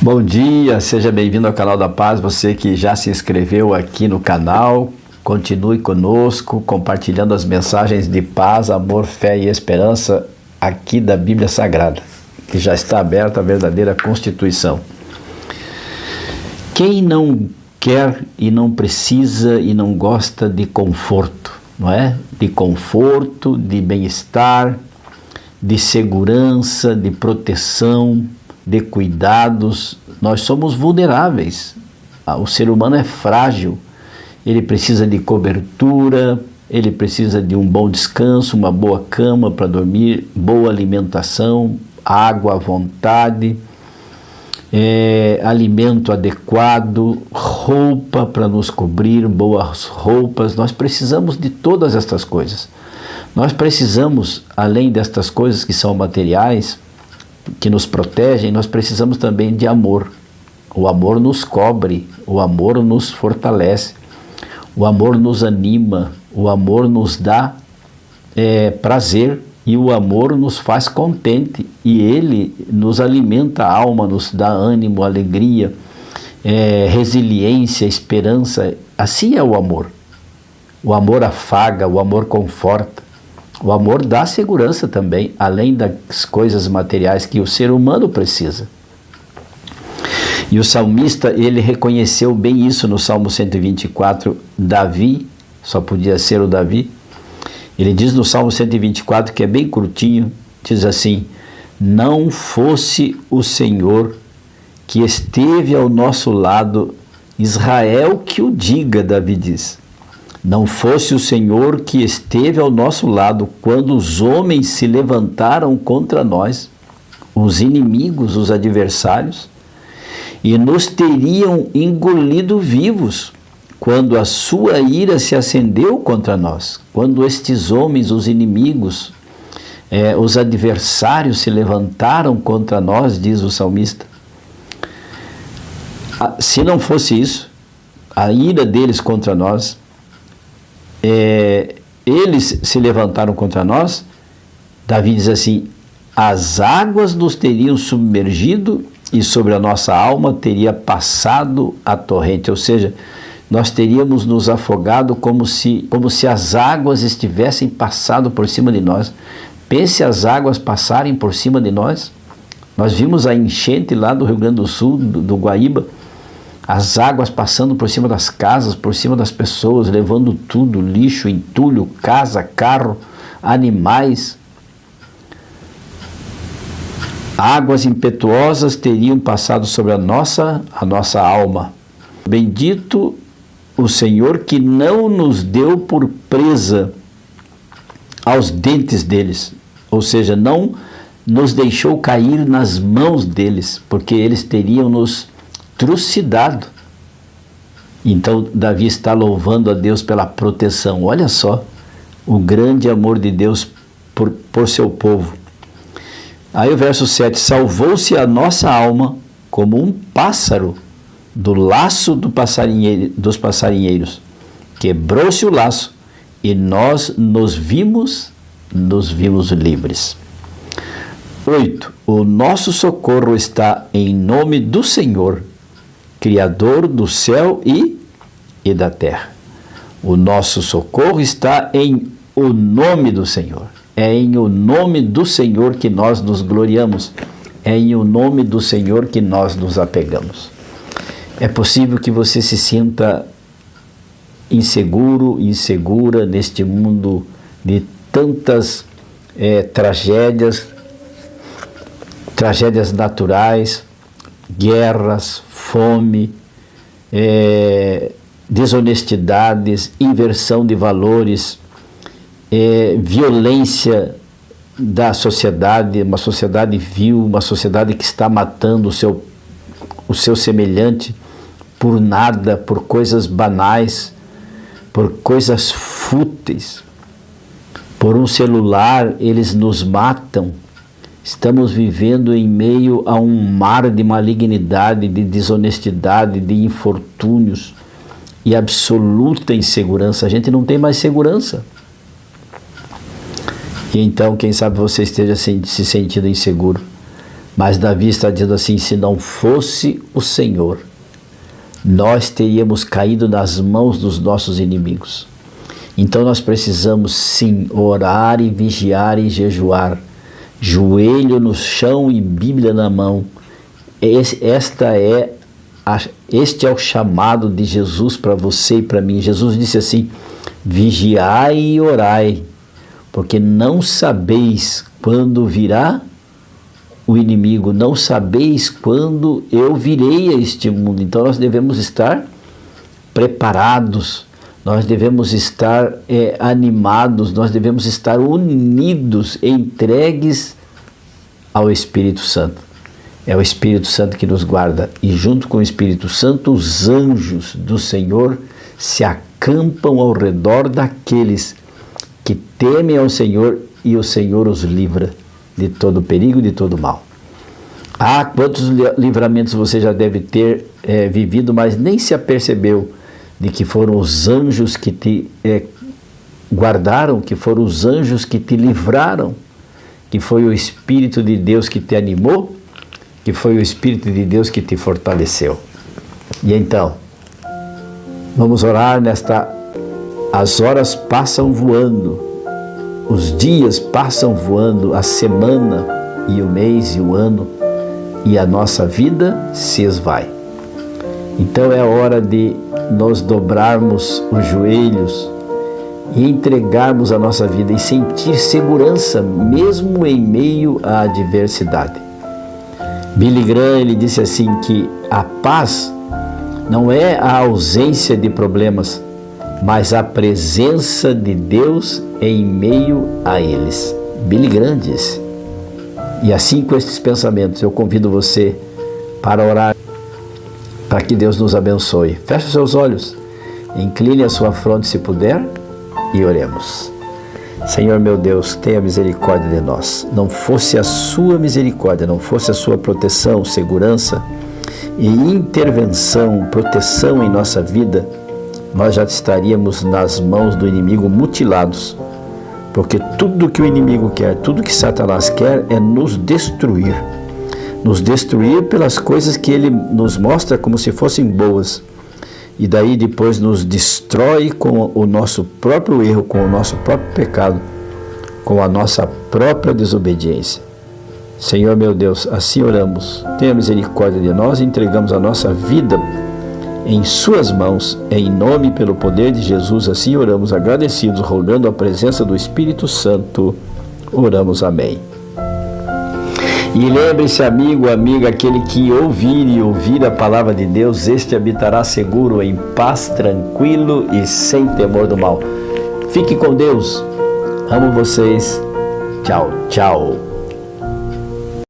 Bom dia, seja bem-vindo ao canal da Paz. Você que já se inscreveu aqui no canal, continue conosco, compartilhando as mensagens de paz, amor, fé e esperança aqui da Bíblia Sagrada, que já está aberta a verdadeira Constituição. Quem não quer e não precisa e não gosta de conforto, não é? De conforto, de bem-estar, de segurança, de proteção, de cuidados. Nós somos vulneráveis. O ser humano é frágil. Ele precisa de cobertura, ele precisa de um bom descanso, uma boa cama para dormir, boa alimentação, água à vontade, alimento adequado, roupa para nos cobrir, boas roupas. Nós precisamos de todas estas coisas. Nós precisamos, além destas coisas que são materiais, que nos protegem, nós precisamos também de amor. O amor nos cobre, o amor nos fortalece, o amor nos anima, o amor nos dá prazer e o amor nos faz contente e ele nos alimenta a alma, nos dá ânimo, alegria, resiliência, esperança. Assim é o amor. O amor afaga, o amor conforta. O amor dá segurança também, além das coisas materiais que o ser humano precisa. E o salmista, ele reconheceu bem isso no Salmo 124, Davi, só podia ser o Davi. Ele diz no Salmo 124, que é bem curtinho, diz assim: não fosse o Senhor que esteve ao nosso lado, Israel que o diga, Davi diz. Não fosse o Senhor que esteve ao nosso lado quando os homens se levantaram contra nós, os inimigos, os adversários, e nos teriam engolido vivos quando a sua ira se acendeu contra nós. Quando estes homens, os inimigos, os adversários se levantaram contra nós, diz o salmista. Se não fosse isso, a ira deles contra nós, eles se levantaram contra nós, Davi diz assim: as águas nos teriam submergido e sobre a nossa alma teria passado a torrente. Ou seja, nós teríamos nos afogado como se as águas estivessem passando por cima de nós. Pense as águas passarem por cima de nós. Nós vimos a enchente lá do Rio Grande do Sul, do Guaíba, as águas passando por cima das casas, por cima das pessoas, levando tudo, lixo, entulho, casa, carro, animais. Águas impetuosas teriam passado sobre a nossa alma. Bendito o Senhor que não nos deu por presa aos dentes deles, ou seja, não nos deixou cair nas mãos deles, porque eles teriam nos trucidado. Então Davi está louvando a Deus pela proteção. Olha só o grande amor de Deus por seu povo. Aí o verso 7: salvou-se a nossa alma como um pássaro do laço dos passarinheiros. Quebrou-se o laço e nós nos vimos livres. 8. O nosso socorro está em nome do Senhor, Criador do céu e da terra. O nosso socorro está em o nome do Senhor. É em o nome do Senhor que nós nos gloriamos. É em o nome do Senhor que nós nos apegamos. É possível que você se sinta inseguro, insegura neste mundo de tantas tragédias naturais, guerras, fome, desonestidades, inversão de valores, violência da sociedade, uma sociedade vil, uma sociedade que está matando o seu semelhante por nada, por coisas banais, por coisas fúteis. Por um celular eles nos matam. Estamos vivendo em meio a um mar de malignidade, de desonestidade, de infortúnios e absoluta insegurança. A gente não tem mais segurança. E então, quem sabe você esteja se sentindo inseguro. Mas Davi está dizendo assim: se não fosse o Senhor, nós teríamos caído nas mãos dos nossos inimigos. Então nós precisamos sim orar e vigiar e jejuar, joelho no chão e Bíblia na mão. Este é o chamado de Jesus para você e para mim. Jesus disse assim: vigiai e orai, porque não sabeis quando virá o inimigo, não sabeis quando eu virei a este mundo. Então nós devemos estar preparados, nós devemos estar animados, nós devemos estar unidos, entregues ao Espírito Santo. É o Espírito Santo que nos guarda, e junto com o Espírito Santo os anjos do Senhor se acampam ao redor daqueles que temem ao Senhor, e o Senhor os livra de todo perigo e de todo mal. Quantos livramentos você já deve ter vivido, mas nem se apercebeu de que foram os anjos que te guardaram, que foram os anjos que te livraram, que foi o Espírito de Deus que te animou, que foi o Espírito de Deus que te fortaleceu. E então, vamos orar as horas passam voando, os dias passam voando, a semana e o mês e o ano, e a nossa vida se esvai. Então é hora de nós dobrarmos os joelhos e entregarmos a nossa vida e sentir segurança mesmo em meio à adversidade. Billy Graham, ele disse assim que a paz não é a ausência de problemas, mas a presença de Deus em meio a eles. Billy Graham disse. E assim, com estes pensamentos, eu convido você para orar, para que Deus nos abençoe. Feche os seus olhos, incline a sua fronte se puder e oremos. Senhor meu Deus, tenha misericórdia de nós. Não fosse a sua misericórdia, não fosse a sua proteção, segurança e intervenção, proteção em nossa vida, nós já estaríamos nas mãos do inimigo mutilados. Porque tudo que o inimigo quer, tudo que Satanás quer é nos destruir pelas coisas que ele nos mostra como se fossem boas, e daí depois nos destrói com o nosso próprio erro, com o nosso próprio pecado, com a nossa própria desobediência. Senhor meu Deus, assim oramos, tenha misericórdia de nós e entregamos a nossa vida em suas mãos, em nome e pelo poder de Jesus, assim oramos agradecidos, rogando a presença do Espírito Santo, oramos, amém. E lembre-se, amigo, amiga, aquele que ouvir a palavra de Deus, este habitará seguro, em paz, tranquilo e sem temor do mal. Fique com Deus, amo vocês, tchau, tchau.